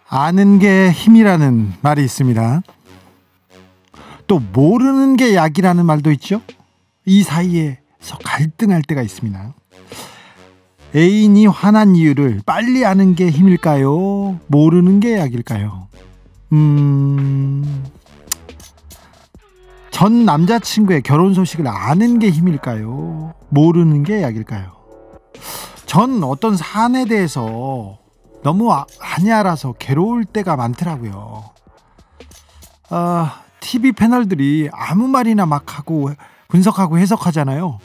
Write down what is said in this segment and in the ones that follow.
아는 게 힘이라는 말이 있습니다. 또 모르는 게 약이라는 말도 있죠. 이 사이에서 갈등할 때가 있습니다. 애인이 화난 이유를 빨리 아는 게 힘일까요? 모르는 게 약일까요? 전 남자친구의 결혼 소식을 아는 게 힘일까요? 모르는 게 약일까요? 전 어떤 사안에 대해서 너무 많이 알아서 괴로울 때가 많더라고요. TV 패널들이 아무 말이나 막 하고 분석하고 해석하잖아요.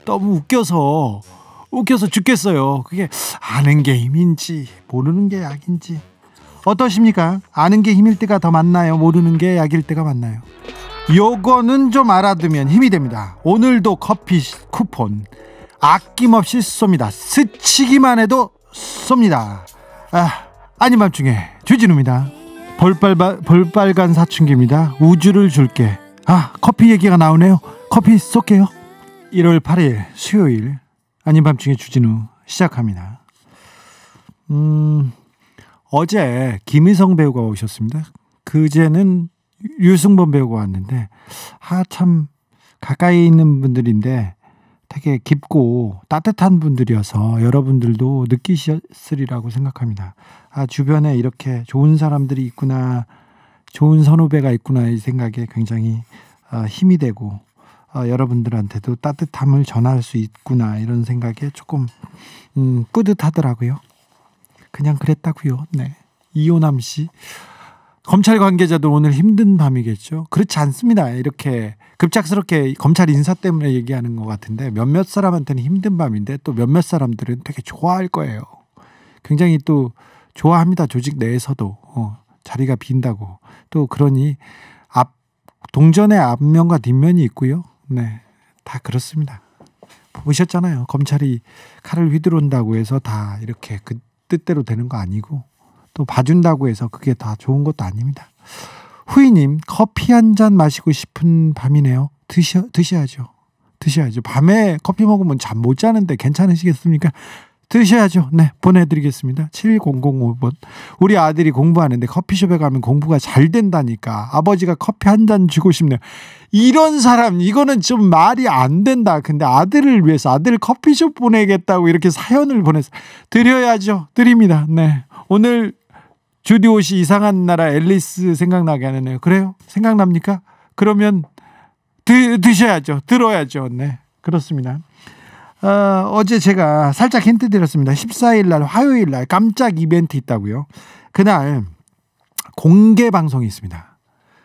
너무 웃겨서 죽겠어요. 그게 아는 게 힘인지 모르는 게 약인지. 어떠십니까? 아는 게 힘일 때가 더 많나요? 모르는 게 약일 때가 많나요? 요거는 좀 알아두면 힘이 됩니다. 오늘도 커피 쿠폰 아낌없이 쏩니다. 스치기만 해도 쏩니다. 아닌 밤중에 주진우입니다. 볼빨간 사춘기입니다. 우주를 줄게. 커피 얘기가 나오네요. 커피 쏠게요. 1월 8일 수요일 아닌 밤중에 주진우 시작합니다. 어제 김희성 배우가 오셨습니다. 그제는 유승범 배우가 왔는데 참 가까이 있는 분들인데 되게 깊고 따뜻한 분들이어서 여러분들도 느끼셨으리라고 생각합니다. 주변에 이렇게 좋은 사람들이 있구나, 좋은 선후배가 있구나, 이 생각에 굉장히 힘이 되고 여러분들한테도 따뜻함을 전할 수 있구나, 이런 생각에 조금 뿌듯하더라고요. 그냥 그랬다고요. 네. 이호남 씨, 검찰 관계자들 오늘 힘든 밤이겠죠. 그렇지 않습니다. 이렇게 급작스럽게 검찰 인사 때문에 얘기하는 것 같은데 몇몇 사람한테는 힘든 밤인데 또 몇몇 사람들은 되게 좋아할 거예요. 굉장히 또 좋아합니다. 조직 내에서도 자리가 빈다고. 또 그러니 동전의 앞면과 뒷면이 있고요. 네, 다 그렇습니다. 보셨잖아요. 검찰이 칼을 휘두른다고 해서 다 이렇게 그 뜻대로 되는 거 아니고, 또 봐준다고 해서 그게 다 좋은 것도 아닙니다. 후이님, 커피 한 잔 마시고 싶은 밤이네요. 드셔야죠. 밤에 커피 먹으면 잠 못 자는데 괜찮으시겠습니까? 드셔야죠. 네, 보내드리겠습니다. 7005번. 우리 아들이 공부하는데 커피숍에 가면 공부가 잘 된다니까 아버지가 커피 한 잔 주고 싶네요. 이런 사람, 이거는 좀 말이 안 된다. 근데 아들을 위해서 아들 커피숍 보내겠다고 이렇게 사연을 보내서 드려야죠. 드립니다. 네, 오늘 주디 옷이 이상한 나라 앨리스 생각나게 하네요. 그래요? 생각납니까? 그러면 드셔야죠. 들어야죠. 네, 그렇습니다. 어제 제가 살짝 힌트 드렸습니다. 14일 날 화요일 날 깜짝 이벤트 있다고요. 그날 공개 방송이 있습니다.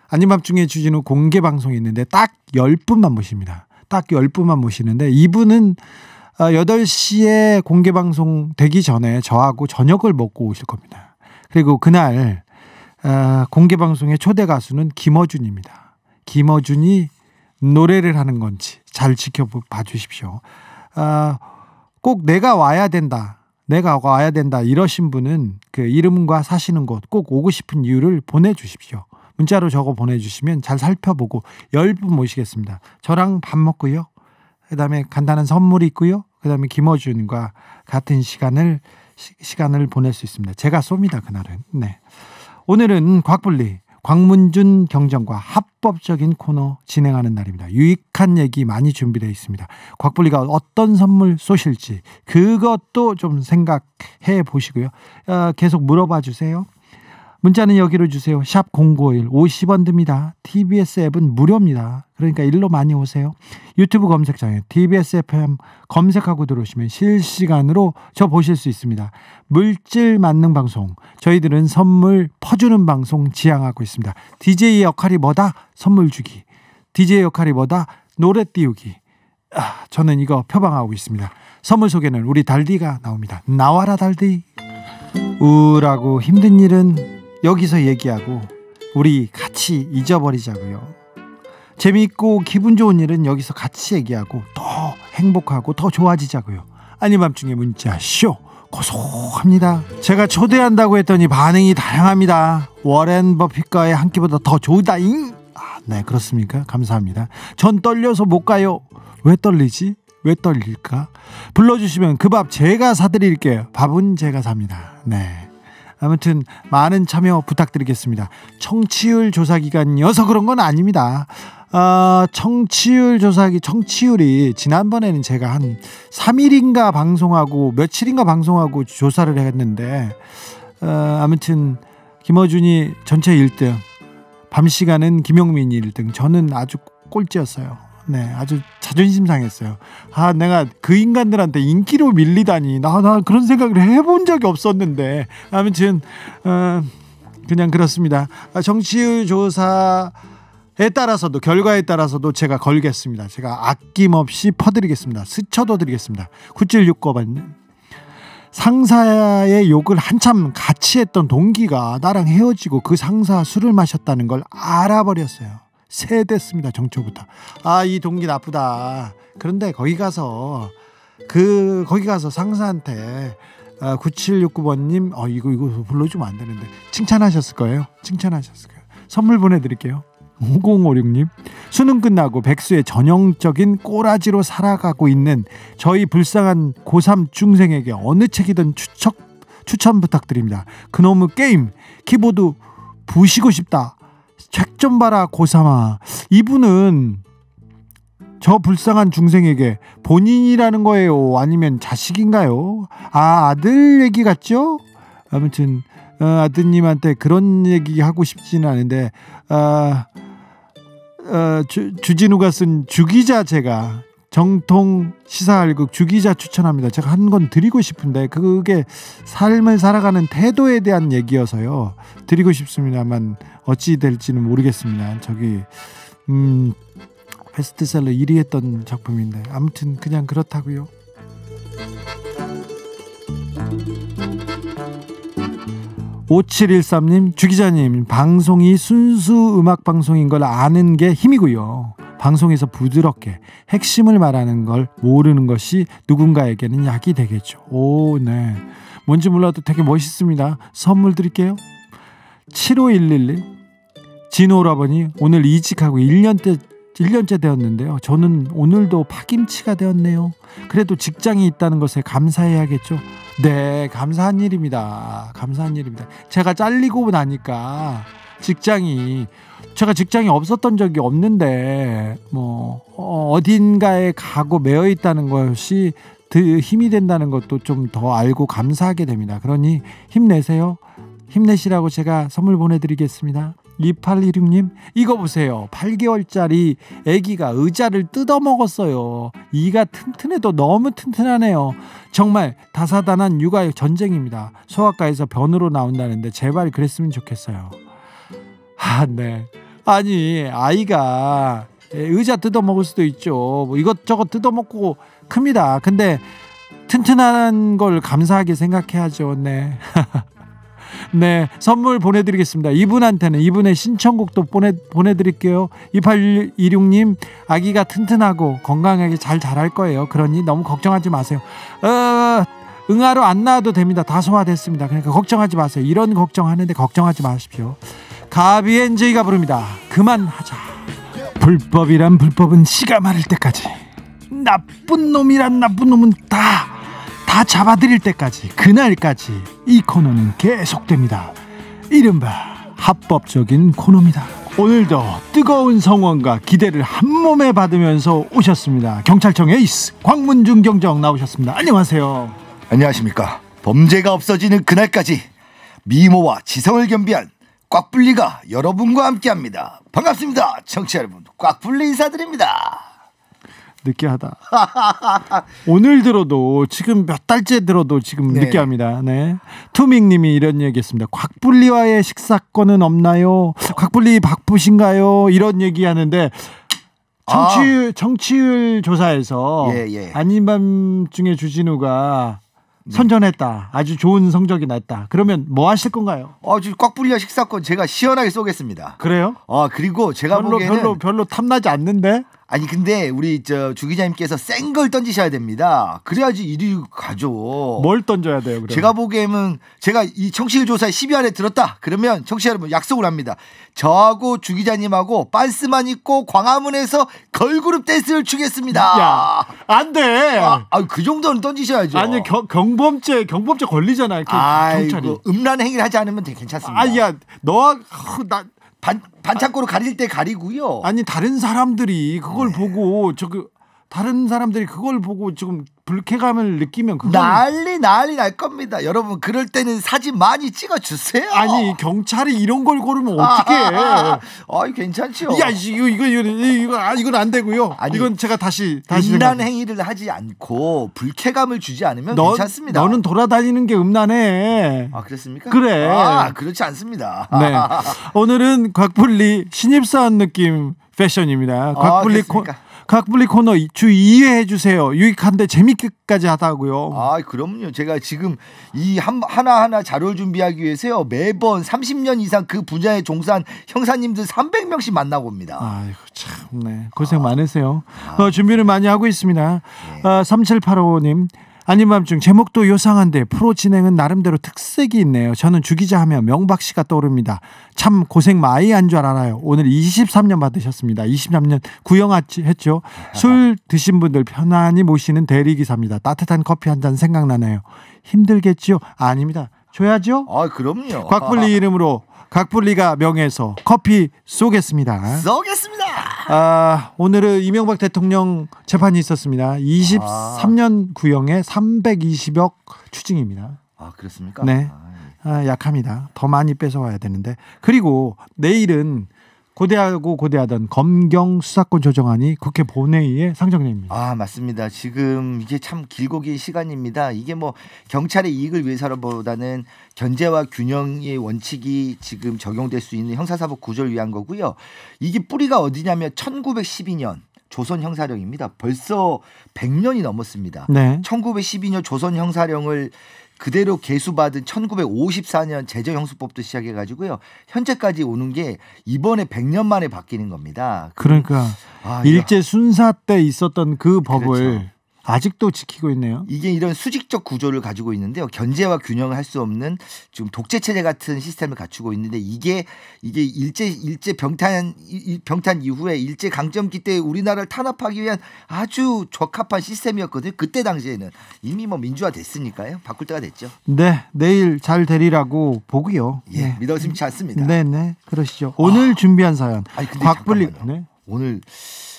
아닌 밤중에 주진우 공개 방송이 있는데 딱 10분만 모십니다. 딱 10분만 모시는데 이분은 8시에 공개 방송 되기 전에 저하고 저녁을 먹고 오실 겁니다. 그리고 그날 공개 방송의 초대 가수는 김어준입니다. 김어준이 노래를 하는 건지 잘 지켜봐 주십시오. 꼭 내가 와야 된다 이러신 분은 그 이름과 사시는 곳, 꼭 오고 싶은 이유를 보내주십시오. 문자로 적어 보내주시면 잘 살펴보고 10분 모시겠습니다. 저랑 밥 먹고요, 그 다음에 간단한 선물이 있고요, 그 다음에 김어준과 같은 시간을 보낼 수 있습니다. 제가 쏩니다, 그날은. 네. 오늘은 곽불리 광문준 경정과 합법적인 코너 진행하는 날입니다. 유익한 얘기 많이 준비되어 있습니다. 곽불리가 어떤 선물 쏘실지 그것도 좀 생각해 보시고요. 계속 물어봐 주세요. 문자는 여기로 주세요. 샵 0951 50원 듭니다. TBS 앱은 무료입니다. 그러니까 일로 많이 오세요. 유튜브 검색창에 TBS FM 검색하고 들어오시면 실시간으로 저 보실 수 있습니다. 물질 만능 방송, 저희들은 선물 퍼주는 방송 지향하고 있습니다. DJ의 역할이 뭐다? 선물 주기. DJ의 역할이 뭐다? 노래 띄우기. 저는 이거 표방하고 있습니다. 선물 소개는 우리 달디가 나옵니다. 나와라 달디. 우울하고 힘든 일은 여기서 얘기하고 우리 같이 잊어버리자고요. 재미있고 기분 좋은 일은 여기서 같이 얘기하고 더 행복하고 더 좋아지자고요. 아닌 밤중에 문자 쇼 고소합니다. 제가 초대한다고 했더니 반응이 다양합니다. 워렌 버핏과의 한 끼보다 더 좋다잉. 네, 그렇습니까? 감사합니다. 전 떨려서 못 가요. 왜 떨리지? 왜 떨릴까? 불러주시면 그 밥 제가 사드릴게요. 밥은 제가 삽니다. 네, 아무튼 많은 참여 부탁드리겠습니다. 청취율 조사 기간이어서 그런 건 아닙니다. 청취율이 지난번에는 제가 한 3일인가 방송하고 며칠인가 방송하고 조사를 했는데 아무튼 김어준이 전체 1등, 밤 시간은 김용민이 1등, 저는 아주 꼴찌였어요. 네, 아주 자존심 상했어요. 내가 그 인간들한테 인기로 밀리다니. 나 그런 생각을 해본 적이 없었는데. 아무튼 그냥 그렇습니다. 정치율 조사에 따라서도, 결과에 따라서도 제가 걸겠습니다. 제가 아낌없이 퍼드리겠습니다. 스쳐도 드리겠습니다. 9769번 상사의 욕을 한참 같이 했던 동기가 나랑 헤어지고 그 상사 술을 마셨다는 걸 알아버렸어요. 세댔습니다. 정초부터. 이 동기 나쁘다. 그런데 거기 가서 상사한테 9769번님 이거 불러주면 안 되는데 칭찬하셨을 거예요. 선물 보내드릴게요. 5056님, 수능 끝나고 백수의 전형적인 꼬라지로 살아가고 있는 저희 불쌍한 고3 중생에게 어느 책이든 추천 부탁드립니다. 그놈의 게임 키보드 부시고 싶다. 책 좀 봐라 고3아. 이분은 저 불쌍한 중생에게 본인이라는 거예요? 아니면 자식인가요? 아들 얘기 같죠? 아무튼 아드님한테 그런 얘기 하고 싶지는 않은데 주진우가 쓴 주기자, 제가 정통 시사알극 주기자 추천합니다. 제가 한 건 드리고 싶은데 그게 삶을 살아가는 태도에 대한 얘기여서요 드리고 싶습니다만 어찌 될지는 모르겠습니다. 저기 베스트셀러 1위 했던 작품인데 아무튼 그냥 그렇다고요. 5713님, 주기자님, 방송이 순수 음악 방송인 걸 아는 게 힘이고요. 방송에서 부드럽게 핵심을 말하는 걸 모르는 것이 누군가에게는 약이 되겠죠. 네. 뭔지 몰라도 되게 멋있습니다. 선물 드릴게요. 75111, 진오라버니 오늘 이직하고 1년째 되었는데요. 저는 오늘도 파김치가 되었네요. 그래도 직장이 있다는 것에 감사해야겠죠. 네, 감사한 일입니다. 제가 잘리고 나니까 제가 직장이 없었던 적이 없는데 어딘가에 가고 매여 있다는 것이 힘이 된다는 것도 좀 더 알고 감사하게 됩니다. 그러니 힘내세요. 힘내시라고 제가 선물 보내드리겠습니다. 2816님, 이거 보세요. 8개월짜리 아기가 의자를 뜯어먹었어요. 이가 튼튼해도 너무 튼튼하네요. 정말 다사다난 육아의 전쟁입니다. 소아과에서 변으로 나온다는데 제발 그랬으면 좋겠어요. 네. 아니, 아이가 의자 뜯어먹을 수도 있죠. 이것저것 뜯어먹고 큽니다. 근데 튼튼한 걸 감사하게 생각해야죠. 네. 네, 선물 보내드리겠습니다. 이분한테는 이분의 신청곡도 보내드릴게요. 2826님, 아기가 튼튼하고 건강하게 잘 자랄 거예요. 그러니 너무 걱정하지 마세요. 응아로 안 낳아도 됩니다. 다 소화됐습니다. 그러니까 걱정하지 마세요. 이런 걱정하는데 걱정하지 마십시오. 가비앤제이가 부릅니다. 그만하자. 불법이란 불법은 씨가 마를 때까지, 나쁜 놈이란 나쁜 놈은 다 잡아들일 때까지, 그날까지 이 코너는 계속됩니다. 이른바 합법적인 코너입니다. 오늘도 뜨거운 성원과 기대를 한몸에 받으면서 오셨습니다. 경찰청 에이스 광문중 경정 나오셨습니다. 안녕하세요. 안녕하십니까. 범죄가 없어지는 그날까지 미모와 지성을 겸비한 꽉불리가 여러분과 함께합니다. 반갑습니다. 청취자 여러분, 꽉불리 인사드립니다. 느끼하다. 오늘 들어도 지금 몇 달째 들어도 지금 네. 느끼합니다. 네. 투밍님이 이런 얘기했습니다. 곽불리와의 식사권은 없나요? 곽불리 바쁘신가요? 이런 얘기하는데 정치율 조사에서 아닌 밤중에 주진우가 선전했다. 아주 좋은 성적이 났다. 그러면 뭐 하실 건가요? 꽉불리와 식사권 제가 시원하게 쏘겠습니다. 그래요? 그리고 제가 보기에는 별로 탐나지 않는데. 아니 근데 우리 주 기자님께서 센 걸 던지셔야 됩니다. 그래야지 1위 가죠. 뭘 던져야 돼요? 그럼? 제가 보기에는 제가 이 청취율 조사에 10위 안에 들었다. 그러면 청취자 여러분 약속을 합니다. 저하고 주 기자님하고 빤스만 입고 광화문에서 걸그룹 댄스를 추겠습니다. 야, 안 돼. 그 정도는 던지셔야죠. 아니 경범죄 걸리잖아요. 경찰이. 음란 행위를 하지 않으면 되게 괜찮습니다. 아야 나 반창고로 가릴 때 가리고요. 아니 다른 사람들이 그걸 보고 다른 사람들이 그걸 보고 지금 불쾌감을 느끼면 그건 난리 날 겁니다. 여러분 그럴 때는 사진 많이 찍어주세요. 아니 경찰이 이런 걸 고르면 어떡해. 괜찮죠. 야 이건 안 되고요. 아니, 이건 제가 다시 음란 행위를 하지 않고 불쾌감을 주지 않으면 괜찮습니다. 너는 돌아다니는 게 음란해. 그렇습니까? 그래. 그렇지 않습니다. 네. 오늘은 곽불리 신입사원 느낌 패션입니다. 곽불리 코너 주 2회 해주세요. 유익한데 재밌게까지 하다고요. 그럼요. 제가 지금 이 하나하나 자료를 준비하기 위해서요. 매번 30년 이상 그 분야에 종사한 형사님들 300명씩 만나고 옵니다. 아이고 참, 네. 고생 많으세요. 준비를 많이 하고 있습니다. 네. 3785님. 아닌 밤중 제목도 요상한데 프로 진행은 나름대로 특색이 있네요. 저는 주기자 하면 명박 씨가 떠오릅니다. 참 고생 많이 한 줄 알아요. 오늘 23년 받으셨습니다. 23년 구형했죠. 술 드신 분들 편안히 모시는 대리기사입니다. 따뜻한 커피 한 잔 생각나네요. 힘들겠지요? 아닙니다. 줘야죠? 그럼요. 곽불리 이름으로 곽불리가 명예에서 커피 쏘겠습니다. 오늘은 이명박 대통령 재판이 있었습니다. 23년 구형에 320억 추징입니다. 그렇습니까? 네. 약합니다. 더 많이 뺏어와야 되는데. 그리고 내일은 고대하던 검경 수사권 조정안이 국회 본회의에 상정됩니다. 맞습니다. 지금 이게 참 길고 긴 시간입니다. 이게 뭐 경찰의 이익을 위해서보다는 견제와 균형의 원칙이 지금 적용될 수 있는 형사사법 구조를 위한 거고요. 이게 뿌리가 어디냐면 1912년 조선 형사령입니다. 벌써 100년이 넘었습니다. 네. 1912년 조선 형사령을 그대로 계수받은 1954년 제정형수법도 시작해가지고요. 현재까지 오는 게 이번에 100년 만에 바뀌는 겁니다. 그러니까 일제 순사 때 있었던 그 법을 그렇죠. 아직도 지키고 있네요. 이게 이런 수직적 구조를 가지고 있는데요. 견제와 균형을 할 수 없는 좀 독재 체제 같은 시스템을 갖추고 있는데 이게 일제 병탄 이후에 일제 강점기 때 우리나라를 탄압하기 위한 아주 적합한 시스템이었거든요. 그때 당시에는 이미 뭐 민주화 됐으니까요. 바꿀 때가 됐죠. 네, 내일 잘 되리라고 보고요. 네. 믿어 의심치 않습니다. 네, 그러시죠. 오늘 준비한 사연. 곽불리. 네? 오늘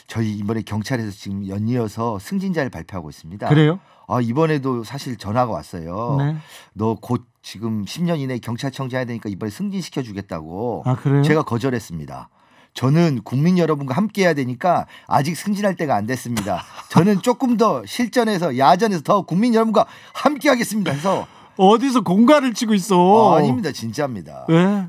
저희 이번에 경찰에서 지금 연이어서 승진자를 발표하고 있습니다. 그래요? 이번에도 사실 전화가 왔어요. 네. 너 곧 지금 10년 이내에 경찰청장 해야 되니까 이번에 승진시켜 주겠다고. 그래요? 제가 거절했습니다. 저는 국민 여러분과 함께 해야 되니까 아직 승진할 때가 안 됐습니다. 저는 조금 더 실전에서 야전에서 더 국민 여러분과 함께 하겠습니다. 해서 어디서 공갈을 치고 있어? 아닙니다. 진짜입니다. 왜?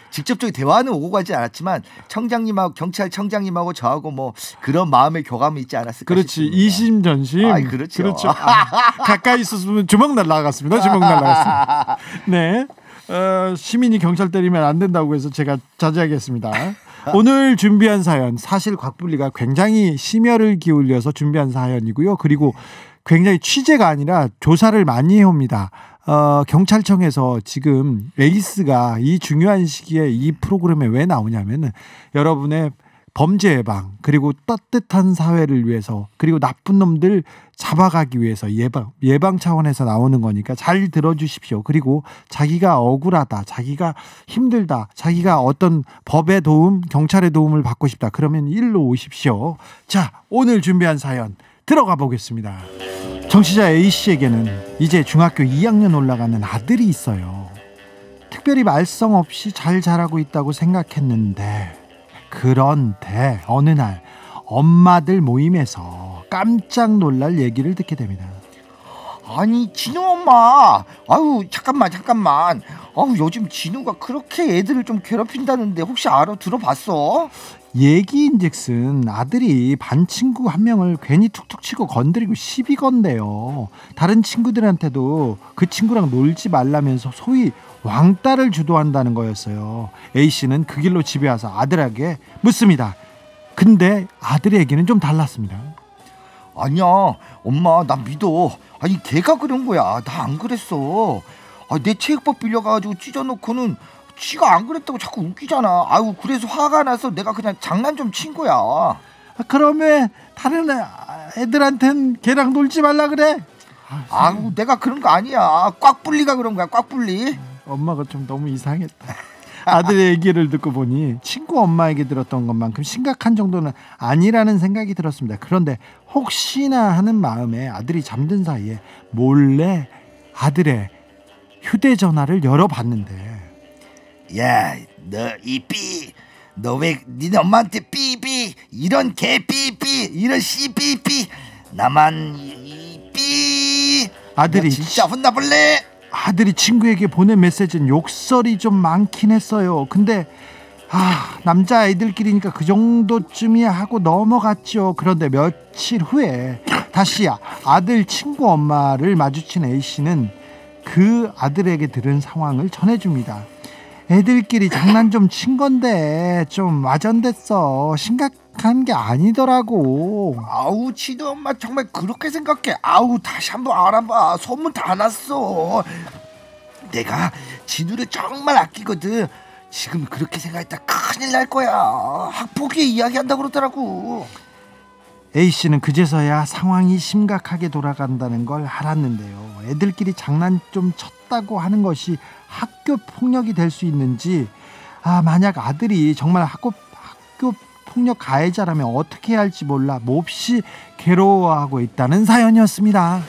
직접적인 대화는 오고 가지 않았지만 청장님하고 경찰청장님하고 저하고 뭐 그런 마음의 교감이 있지 않았을까 그렇지. 싶습니다. 이심전심. 그렇죠. 가까이 있었으면 주먹 날라갔습니다. 네. 시민이 경찰 때리면 안 된다고 해서 제가 자제하겠습니다. 오늘 준비한 사연 사실 곽불리가 굉장히 심혈을 기울여서 준비한 사연이고요. 그리고 굉장히 취재가 아니라 조사를 많이 해옵니다. 경찰청에서 지금 에이스가 이 중요한 시기에 이 프로그램에 왜 나오냐면은 여러분의 범죄 예방 그리고 따뜻한 사회를 위해서 그리고 나쁜 놈들 잡아가기 위해서 예방 차원에서 나오는 거니까 잘 들어주십시오. 그리고 자기가 억울하다, 자기가 힘들다, 자기가 어떤 법의 도움, 경찰의 도움을 받고 싶다. 그러면 일로 오십시오. 자, 오늘 준비한 사연 들어가 보겠습니다. 정치자 A씨에게는 이제 중학교 2학년 올라가는 아들이 있어요. 특별히 말썽 없이 잘 자라고 있다고 생각했는데 그런데 어느 날 엄마들 모임에서 깜짝 놀랄 얘기를 듣게 됩니다. 아니 진우 엄마, 잠깐만. 요즘 진우가 그렇게 애들을 좀 괴롭힌다는데 혹시 들어봤어? 얘기인즉슨 아들이 반 친구 한 명을 괜히 툭툭 치고 건드리고 시비 건대요. 다른 친구들한테도 그 친구랑 놀지 말라면서 소위 왕따를 주도한다는 거였어요. A씨는 그 길로 집에 와서 아들에게 묻습니다. 근데 아들의 얘기는 좀 달랐습니다. 아니야, 엄마 나 믿어. 아니 걔가 그런 거야. 나 안 그랬어. 내 체육복 빌려가지고 찢어놓고는 지가 안 그랬다고 자꾸 웃기잖아. 아유 그래서 화가 나서 내가 그냥 장난 좀 친 거야. 그러면 다른 애들한텐 걔랑 놀지 말라 그래? 아유 내가 그런 거 아니야. 꽉불리가 그런 거야. 꽉불리. 엄마가 좀 너무 이상했다. 아들의 얘기를 듣고 보니 친구 엄마에게 들었던 것만큼 심각한 정도는 아니라는 생각이 들었습니다. 그런데 혹시나 하는 마음에 아들이 잠든 사이에 몰래 아들의 휴대전화를 열어봤는데, 야, 너 이 삐, 너 왜 니네 엄마한테 삐삐 이런 개 삐삐 이런 씨 삐삐 나만 이 삐. 아들이 진짜 혼나볼래? 아들이 친구에게 보낸 메시지는 욕설이 좀 많긴 했어요. 근데 남자아이들끼리니까 그 정도쯤이야 하고 넘어갔죠. 그런데 며칠 후에 다시 아들 친구 엄마를 마주친 A씨는 그 아들에게 들은 상황을 전해줍니다. 애들끼리 장난 좀 친 건데 좀 와전됐어. 심각한 게 아니더라고. 아우 지도 엄마 정말 그렇게 생각해? 아우 다시 한번 알아봐. 소문 다 났어. 내가 진우를 정말 아끼거든. 지금 그렇게 생각했다 큰일 날 거야. 학폭위에 이야기한다 그러더라고. A씨는 그제서야 상황이 심각하게 돌아간다는 걸 알았는데요. 애들끼리 장난 좀 쳤다고 하는 것이 학교 폭력이 될 수 있는지, 만약 아들이 정말 학교 폭력 가해자라면 어떻게 해야 할지 몰라 몹시 괴로워하고 있다는 사연이었습니다.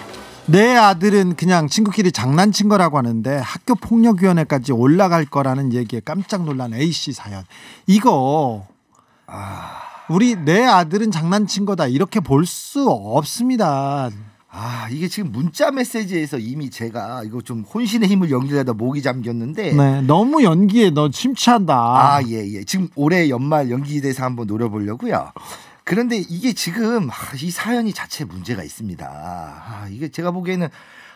내 아들은 그냥 친구끼리 장난친 거라고 하는데 학교 폭력위원회까지 올라갈 거라는 얘기에 깜짝 놀란 A씨 사연. 이거 우리 내 아들은 장난친 거다 이렇게 볼 수 없습니다. 이게 지금 문자 메시지에서 이미 제가 이거 좀 혼신의 힘을 연기하다 목이 잠겼는데. 네, 너무 연기에 너 침체한다. 예. 지금 올해 연말 연기대상 한번 노려보려고요. 그런데 이게 지금 이 사연이 자체 문제가 있습니다. 이게 제가 보기에는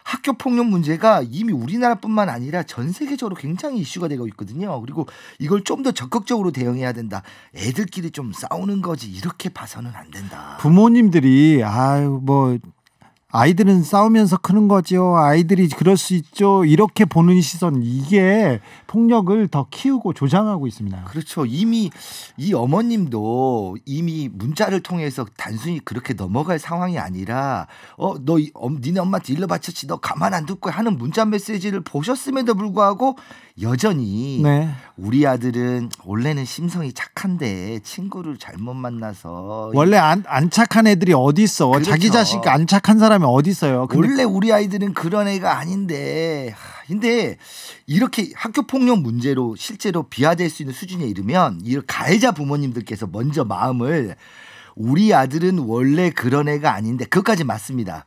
학교 폭력 문제가 이미 우리나라뿐만 아니라 전 세계적으로 굉장히 이슈가 되고 있거든요. 그리고 이걸 좀 더 적극적으로 대응해야 된다. 애들끼리 좀 싸우는 거지 이렇게 봐서는 안 된다. 부모님들이 아이들은 싸우면서 크는 거죠. 아이들이 그럴 수 있죠. 이렇게 보는 시선, 이게 폭력을 더 키우고 조장하고 있습니다. 그렇죠. 이미 이 어머님도 이미 문자를 통해서 단순히 그렇게 넘어갈 상황이 아니라 너 니네 엄마한테 일러 바쳤지 너 가만 안 둘 거야 하는 문자 메시지를 보셨음에도 불구하고 여전히 우리 아들은 원래는 심성이 착한데 친구를 잘못 만나서. 원래 안 착한 애들이 어디 있어. 그렇죠. 자기 자식 안 착한 사람이 어디 있어요. 근데 원래 우리 아이들은 그런 애가 아닌데. 근데 이렇게 학교 폭력 문제로 실제로 비화될 수 있는 수준에 이르면 이 가해자 부모님들께서 먼저 마음을, 우리 아들은 원래 그런 애가 아닌데, 그것까지 맞습니다.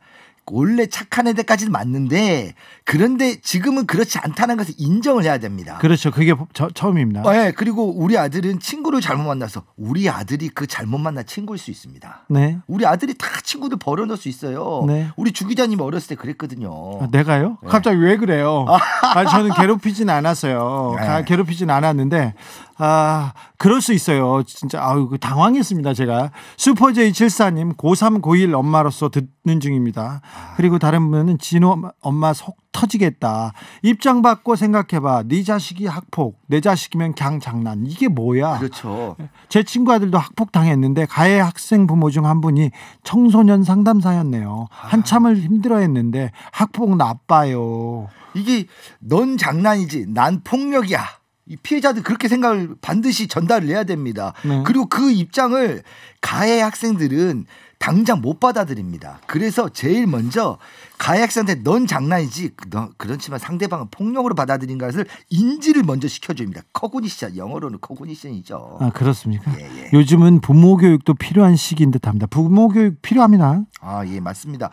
원래 착한 애들까지는 맞는데 그런데 지금은 그렇지 않다는 것을 인정을 해야 됩니다. 그렇죠. 그게 처음입니다. 네. 그리고 우리 아들은 친구를 잘못 만나서, 우리 아들이 그 잘못 만난 친구일 수 있습니다. 네. 우리 아들이 다 친구들 버려놓을 수 있어요. 네. 우리 주 기자님 어렸을 때 그랬거든요. 내가요? 네. 갑자기 왜 그래요? 저는 괴롭히진 않았어요. 네. 괴롭히진 않았는데 그럴 수 있어요. 진짜 당황했습니다. 제가. 슈퍼제이74님 고3 고1 엄마로서 듣는 중입니다. 그리고 다른 분은 진호 엄마 속 터지겠다. 입장 바꿔 생각해봐. 네 자식이 학폭, 내 자식이면 그냥 장난. 이게 뭐야? 그렇죠. 제 친구 아들도 학폭 당했는데 가해 학생 부모 중 한 분이 청소년 상담사였네요. 한참을 힘들어했는데 학폭 나빠요. 이게 넌 장난이지 난 폭력이야. 이 피해자들 그렇게 생각을 반드시 전달을 해야 됩니다. 네. 그리고 그 입장을 가해 학생들은 당장 못 받아들입니다. 그래서 제일 먼저 가해 학생한테 넌 장난이지, 그렇지만 상대방은 폭력으로 받아들인 것을 인지를 먼저 시켜줍니다. 커그니션, 영어로는 커그니션이죠. 그렇습니까? 예. 요즘은 부모 교육도 필요한 시기인 듯합니다. 부모 교육 필요합니다. 예, 맞습니다.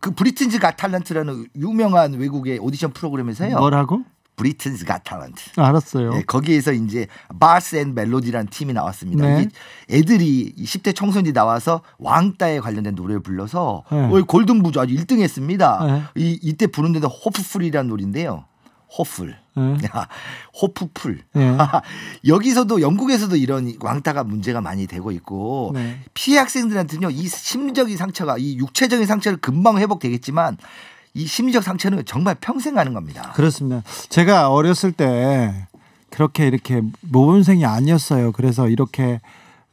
그 브리튼즈 갓 탤런트라는 유명한 외국의 오디션 프로그램에서요. 뭐라고? 브리튼즈 갓 탤런트. 알았어요. 네, 거기에서 이제 바스 앤 멜로디라는 팀이 나왔습니다. 네. 애들이 10대 청소년이 나와서 왕따에 관련된 노래를 불러서 골든부즈 아주 1등 했습니다. 네. 이때 부른 데는 호프풀이라는 노래인데요. 호풀. 네. 호프풀. 네. 여기서도 영국에서도 이런 왕따가 문제가 많이 되고 있고 네. 피해 학생들한테는요 이 심리적인 상처가 이 육체적인 상처를 금방 회복되겠지만 이 심리적 상처는 정말 평생 가는 겁니다. 그렇습니다. 제가 어렸을 때 그렇게 이렇게 모범생이 아니었어요. 그래서 이렇게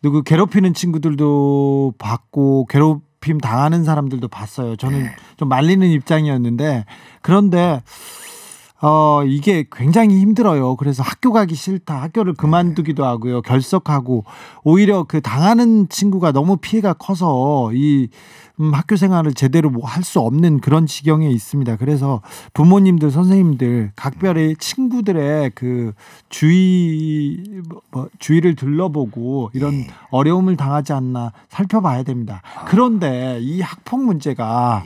누구 괴롭히는 친구들도 봤고 괴롭힘 당하는 사람들도 봤어요. 저는 네. 좀 말리는 입장이었는데 그런데 이게 굉장히 힘들어요. 그래서 학교 가기 싫다. 학교를 그만두기도 하고요. 결석하고 오히려 그 당하는 친구가 너무 피해가 커서 이 학교 생활을 제대로 할 수 없는 그런 지경에 있습니다. 그래서 부모님들, 선생님들 각별의 친구들의 그 주위를 둘러보고 이런 어려움을 당하지 않나 살펴봐야 됩니다. 그런데 이 학폭 문제가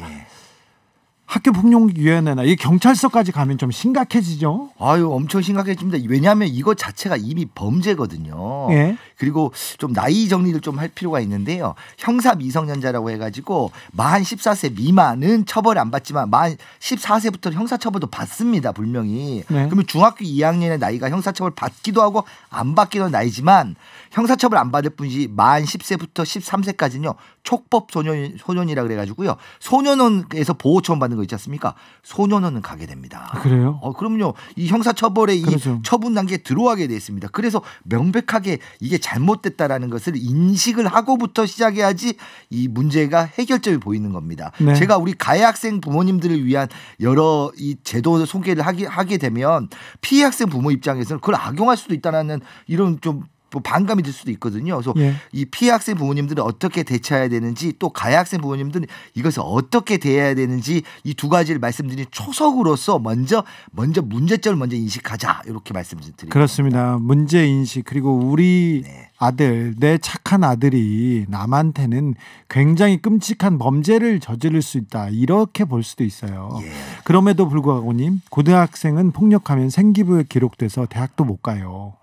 학교폭력위원회나 이 경찰서까지 가면 좀 심각해지죠. 아유 엄청 심각해집니다. 왜냐하면 이것 자체가 이미 범죄거든요. 예. 그리고 좀 나이 정리를 좀 할 필요가 있는데요. 형사 미성년자라고 해가지고 만 14세 미만은 처벌 안 받지만 만 14세부터 형사처벌도 받습니다. 분명히. 네. 그러면 중학교 2학년의 나이가 형사처벌 받기도 하고 안 받기도 나이지만 형사처벌 안 받을 뿐이지 만 10세부터 13세까지는요. 촉법 소년이라 그래가지고요. 소년원에서 보호처분 받는 거 있지 않습니까? 소년원은 가게 됩니다. 그래요? 그럼요. 이 형사처벌에 그렇죠. 이 처분 단계에 들어가게 돼 있습니다. 그래서 명백하게 이게 잘못됐다라는 것을 인식을 하고부터 시작해야지 이 문제가 해결점이 보이는 겁니다. 네. 제가 우리 가해 학생 부모님들을 위한 여러 이 제도 소개를 하게 되면 피해 학생 부모 입장에서는 그걸 악용할 수도 있다는 이런 좀 반감이 들 수도 있거든요. 그래서 이 피해 학생 부모님들은 어떻게 대처해야 되는지 또 가해 학생 부모님들은 이것을 어떻게 대해야 되는지 이 두 가지를 말씀드린 초석으로서 먼저 문제점을 먼저 인식하자 이렇게 말씀드립니다. 그렇습니다. 문제 인식 그리고 우리 아들 내 착한 아들이 남한테는 굉장히 끔찍한 범죄를 저지를 수 있다 이렇게 볼 수도 있어요. 그럼에도 불구하고님 고등학생은 폭력하면 생기부에 기록돼서 대학도 못 가요.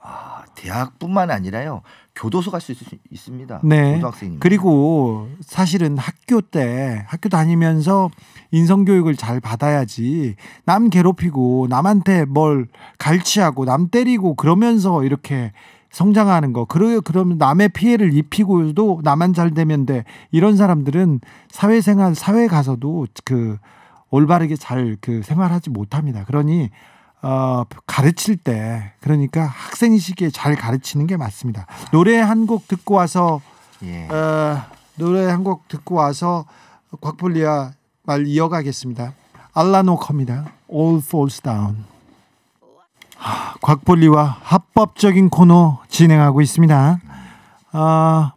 대학뿐만 아니라요. 교도소 갈 수 있습니다. 네. 고등학생이면. 그리고 사실은 학교 다니면서 인성교육을 잘 받아야지 남 괴롭히고 남한테 뭘 갈취하고 남 때리고 그러면서 이렇게 성장하는 거. 그러면 남의 피해를 입히고도 나만 잘 되면 돼. 이런 사람들은 사회생활, 사회 가서도 그 올바르게 잘 그 생활하지 못합니다. 그러니 가르칠 때 그러니까 학생 시기에 잘 가르치는 게 맞습니다. 노래 한 곡 듣고 와서 곽폴리와 말 이어가겠습니다. 알라노커입니다. All Falls Down. 곽폴리와 합법적인 코너 진행하고 있습니다.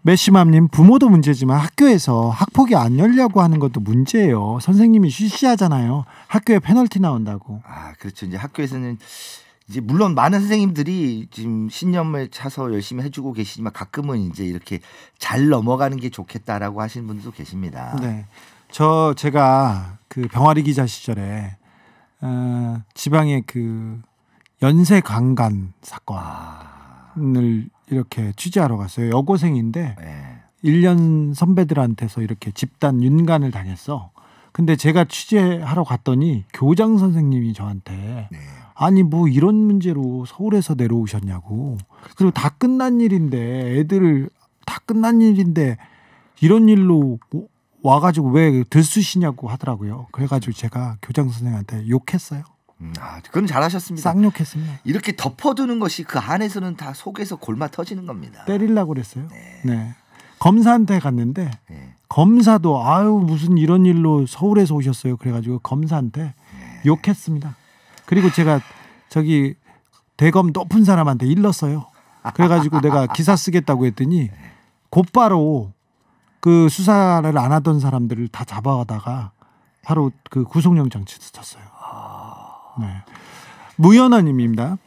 메시맘님 부모도 문제지만 학교에서 학폭이 안 열려고 하는 것도 문제예요. 선생님이 쉬쉬하잖아요. 학교에 페널티 나온다고. 그렇죠. 이제 학교에서는 이제 물론 많은 선생님들이 지금 신념을 차서 열심히 해주고 계시지만 가끔은 이제 이렇게 잘 넘어가는 게 좋겠다라고 하시는 분들도 계십니다. 네, 제가 그 병아리 기자 시절에 지방의 그 연쇄 강간 사건을 이렇게 취재하러 갔어요. 여고생인데 1년 선배들한테서 이렇게 집단 윤간을 당했어. 근데 제가 취재하러 갔더니 교장 선생님이 저한테 아니 뭐 이런 문제로 서울에서 내려오셨냐고. 그리고 다 끝난 일인데 이런 일로 와가지고 왜 들쑤시냐고 하더라고요. 그래가지고 제가 교장 선생님한테 욕했어요. 그건 잘하셨습니다. 쌍욕했습니다. 이렇게 덮어두는 것이 그 안에서는 다 속에서 골마 터지는 겁니다. 때리려고 그랬어요. 네. 검사한테 갔는데 검사도 무슨 이런 일로 서울에서 오셨어요. 그래가지고 검사한테 욕했습니다. 그리고 제가 저기 대검 높은 사람한테 일렀어요. 그래가지고 내가 기사 쓰겠다고 했더니 곧바로 그 수사를 안 하던 사람들을 다 잡아가다가 바로 그 구속영장 쳤어요. 네. 무연아님입니다.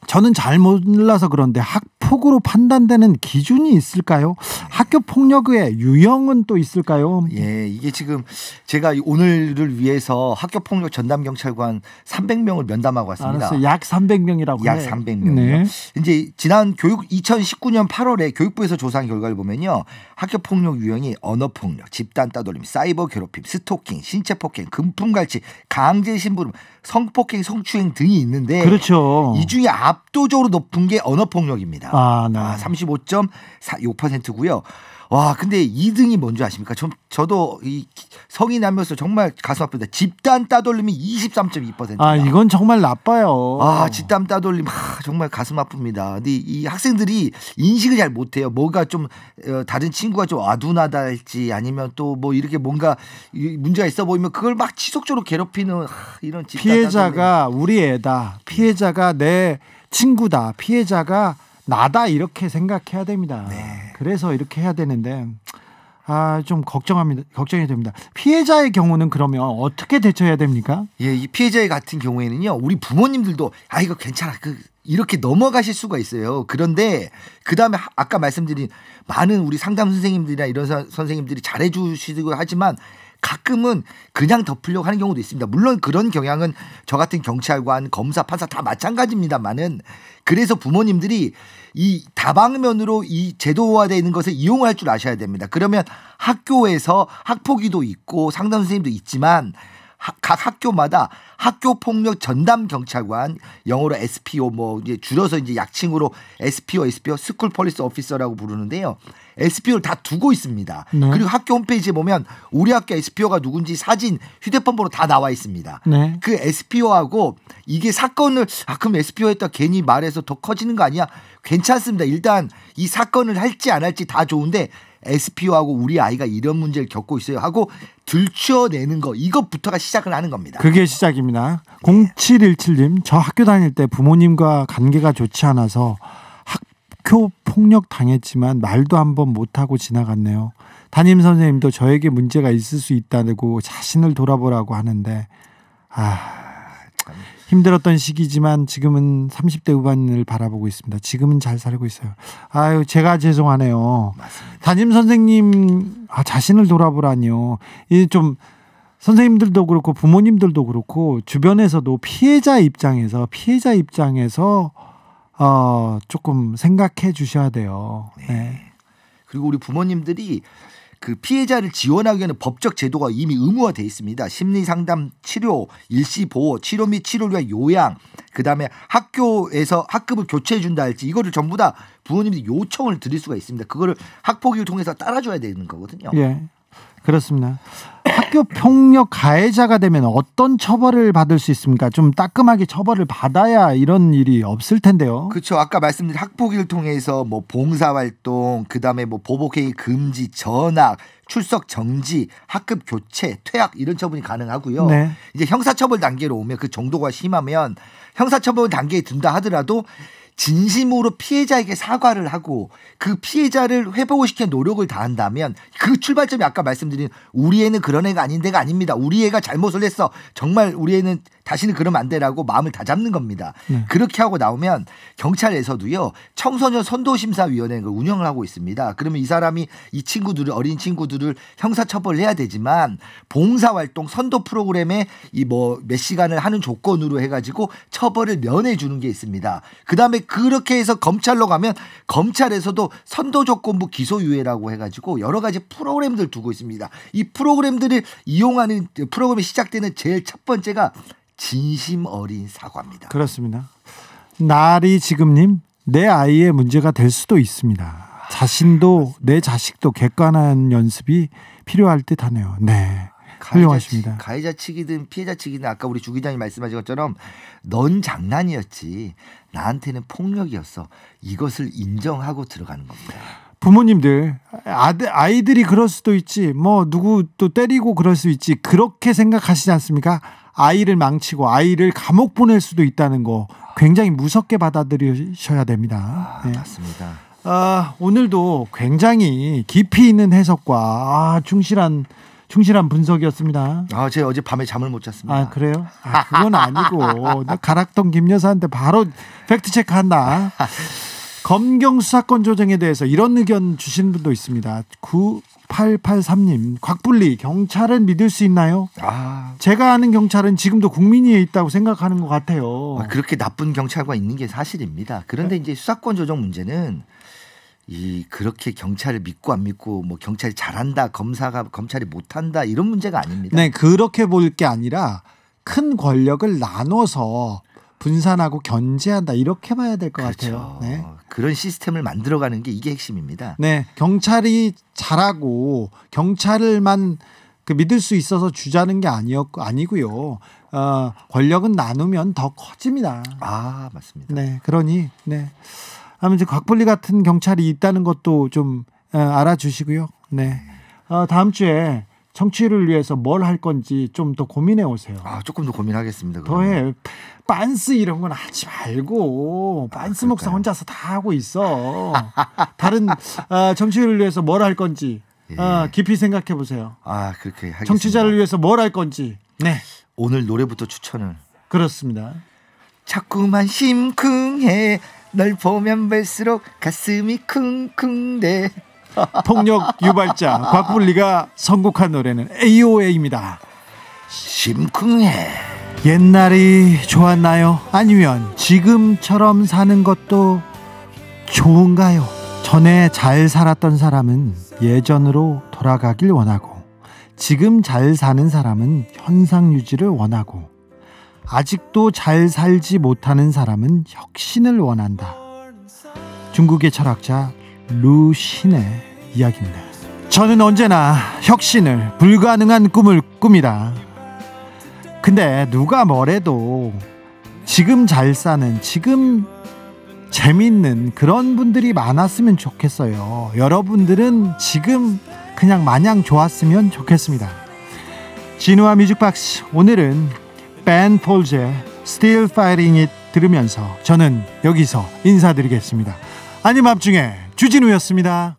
저는 잘 몰라서 그런데 대폭으로 판단되는 기준이 있을까요? 학교 폭력의 유형은 또 있을까요? 예, 이게 지금 제가 오늘을 위해서 학교 폭력 전담 경찰관 300명을 면담하고 왔습니다. 알았어요. 약 300명이라고. 약 300명이요. 네. 이제 지난 2019년 8월에 교육부에서 조사한 결과를 보면요. 학교 폭력 유형이 언어 폭력, 집단 따돌림, 사이버 괴롭힘, 스토킹, 신체 폭행, 금품 갈취, 강제 심부름, 성폭행, 성추행 등이 있는데 그렇죠. 이 중에 압도적으로 높은 게 언어 폭력입니다. 네. 35.6%고요. 와, 근데 2등이 뭔지 아십니까? 저도 이 성인 하면서 정말 가슴 아픕니다. 집단 따돌림이 23.2%. 이건 정말 나빠요. 집단 따돌림 정말 가슴 아픕니다. 근데 이 학생들이 인식을 잘 못해요. 뭐가 좀 다른 친구가 좀 아둔하다 할지 아니면 또 뭐 이렇게 뭔가 문제가 있어 보이면 그걸 막 지속적으로 괴롭히는 이런 집단 피해자가 따돌림. 우리 애다. 피해자가 내 친구다. 피해자가 나다 이렇게 생각해야 됩니다. 네. 그래서 이렇게 해야 되는데 좀 걱정이 됩니다. 피해자의 경우는 그러면 어떻게 대처해야 됩니까? 예, 이 피해자 같은 경우에는요, 우리 부모님들도 이거 괜찮아, 이렇게 넘어가실 수가 있어요. 그런데 그 다음에 아까 말씀드린 많은 우리 상담 선생님들이나 이런 선생님들이 잘해주시고 하지만 가끔은 그냥 덮으려고 하는 경우도 있습니다. 물론 그런 경향은 저 같은 경찰관, 검사, 판사 다 마찬가지입니다만은 그래서 부모님들이 이 다방면으로 이 제도화되어 있는 것을 이용할 줄 아셔야 됩니다. 그러면 학교에서 학폭위도 있고 상담 선생님도 있지만 각 학교마다 학교폭력 전담 경찰관, 영어로 SPO, 뭐 이제 줄여서 이제 약칭으로 SPO, 스쿨 폴리스 오피서라고 부르는데요. SPO를 다 두고 있습니다. 네. 그리고 학교 홈페이지에 보면 우리 학교 SPO가 누군지 사진, 휴대폰 번호 다 나와 있습니다. 네. 그 SPO하고 이게 사건을 그럼 SPO 했다 괜히 말해서 더 커지는 거 아니야? 괜찮습니다. 일단 이 사건을 할지 안 할지 다 좋은데 SPO하고 우리 아이가 이런 문제를 겪고 있어요 하고 들추어내는 거, 이것부터가 시작을 하는 겁니다. 그게 시작입니다. 0717님, 저 학교 다닐 때 부모님과 관계가 좋지 않아서 학교 폭력 당했지만 말도 한번 못하고 지나갔네요. 담임 선생님도 저에게 문제가 있을 수 있다고 자신을 돌아보라고 하는데 힘들었던 시기지만 지금은 30대 후반을 바라보고 있습니다. 지금은 잘 살고 있어요. 제가 죄송하네요. 맞습니다. 담임 선생님 자신을 돌아보라니요. 이 좀 선생님들도 그렇고 부모님들도 그렇고 주변에서도 피해자 입장에서 조금 생각해 주셔야 돼요. 네. 그리고 우리 부모님들이 그 피해자를 지원하기 위한 법적 제도가 이미 의무화되어 있습니다. 심리상담, 치료, 일시보호, 치료 및 치료를 위한 요양, 그다음에 학교에서 학급을 교체해 준다 할지 이거를 전부 다 부모님들이 요청을 드릴 수가 있습니다. 그거를 학폭위를 통해서 따라줘야 되는 거거든요. 예, 그렇습니다. 학교 폭력 가해자가 되면 어떤 처벌을 받을 수 있습니까? 좀 따끔하게 처벌을 받아야 이런 일이 없을 텐데요. 그렇죠. 아까 말씀드린 학폭위를 통해서 뭐 봉사활동, 그다음에 뭐 보복행위 금지, 전학, 출석 정지, 학급 교체, 퇴학 이런 처분이 가능하고요. 네. 이제 형사처벌 단계로 오면 그 정도가 심하면 형사처벌 단계에 든다 하더라도 진심으로 피해자에게 사과를 하고 그 피해자를 회복을 시키는 노력을 다한다면 그 출발점이 아까 말씀드린 우리 애는 그런 애가 아닌데가 아닙니다. 우리 애가 잘못을 했어. 정말 우리 애는 다시는 그러면 안 되라고 마음을 다잡는 겁니다. 그렇게 하고 나오면 경찰에서도요. 청소년 선도심사위원회를 운영을 하고 있습니다. 그러면 이 사람이 이 친구들을 어린 친구들을 형사처벌을 해야 되지만 봉사활동 선도 프로그램에 이 뭐 몇 시간을 하는 조건으로 해가지고 처벌을 면해 주는 게 있습니다. 그다음에 그렇게 해서 검찰로 가면 검찰에서도 선도조건부 기소유예라고 해가지고 여러 가지 프로그램들 두고 있습니다. 이 프로그램들을 이용하는 프로그램이 시작되는 제일 첫 번째가 진심 어린 사과입니다. 그렇습니다. 날이 지금님, 내 아이의 문제가 될 수도 있습니다. 자신도 내 자식도 객관한 연습이 필요할 듯하네요. 네. 훌륭하십니다. 가해자 측이든 피해자 측이든 아까 우리 주 기자님 말씀하신 것처럼 넌 장난이었지 나한테는 폭력이었어. 이것을 인정하고 들어가는 겁니다. 부모님들 아이들이 그럴 수도 있지 뭐 누구 또 때리고 그럴 수 있지 그렇게 생각하시지 않습니까? 아이를 망치고 아이를 감옥 보낼 수도 있다는 거 굉장히 무섭게 받아들이셔야 됩니다. 네. 맞습니다. 오늘도 굉장히 깊이 있는 해석과 충실한 분석이었습니다. 제가 어제 밤에 잠을 못 잤습니다. 그래요? 그건 아니고 나 가락동 김 여사한테 바로 팩트 체크한다. 검경 수사권 조정에 대해서 이런 의견 주신 분도 있습니다. 9883님, 곽불리 경찰은 믿을 수 있나요? 제가 아는 경찰은 지금도 국민위에 있다고 생각하는 것 같아요. 그렇게 나쁜 경찰과 있는 게 사실입니다. 그런데 이제 수사권 조정 문제는 그렇게 경찰을 믿고 안 믿고 뭐 경찰이 잘한다, 검찰이 못한다 이런 문제가 아닙니다. 네, 그렇게 볼 게 아니라 큰 권력을 나눠서 분산하고 견제한다 이렇게 봐야 될 것 같아요. 네. 그런 시스템을 만들어가는 게 이게 핵심입니다. 네, 경찰이 잘하고 경찰을만 믿을 수 있어서 주자는 게 아니고요. 권력은 나누면 더 커집니다. 맞습니다. 네, 그러니 아무튼 곽불리 같은 경찰이 있다는 것도 좀 알아주시고요. 네, 다음 주에 정치를 위해서 뭘 할 건지 좀 더 고민해 오세요. 조금 더 고민하겠습니다. 더해. 빤스 이런 건 하지 말고 빤스 목사 혼자서 다 하고 있어. 다른 정치를 위해서 뭘 할 건지 깊이 생각해 보세요. 그렇게 하겠습니다. 정치자를 위해서 뭘 할 건지. 네. 오늘 노래부터 추천을. 그렇습니다. 자꾸만 심쿵해 널 보면 볼수록 가슴이 쿵쿵대. 폭력 유발자 곽불리가 선곡한 노래는 AOA입니다. 심쿵해. 옛날이 좋았나요? 아니면 지금처럼 사는 것도 좋은가요? 전에 잘 살았던 사람은 예전으로 돌아가길 원하고, 지금 잘 사는 사람은 현상 유지를 원하고, 아직도 잘 살지 못하는 사람은 혁신을 원한다. 중국의 철학자 루신의 이야기입니다. 저는 언제나 혁신을, 불가능한 꿈을 꿉니다. 근데 누가 뭐래도 지금 잘 사는, 지금 재밌는 그런 분들이 많았으면 좋겠어요. 여러분들은 지금 그냥 마냥 좋았으면 좋겠습니다. 진우와 뮤직박스, 오늘은 벤 폴즈의 Still Fighting It 들으면서 저는 여기서 인사드리겠습니다. 아님 앞중에 주진우였습니다.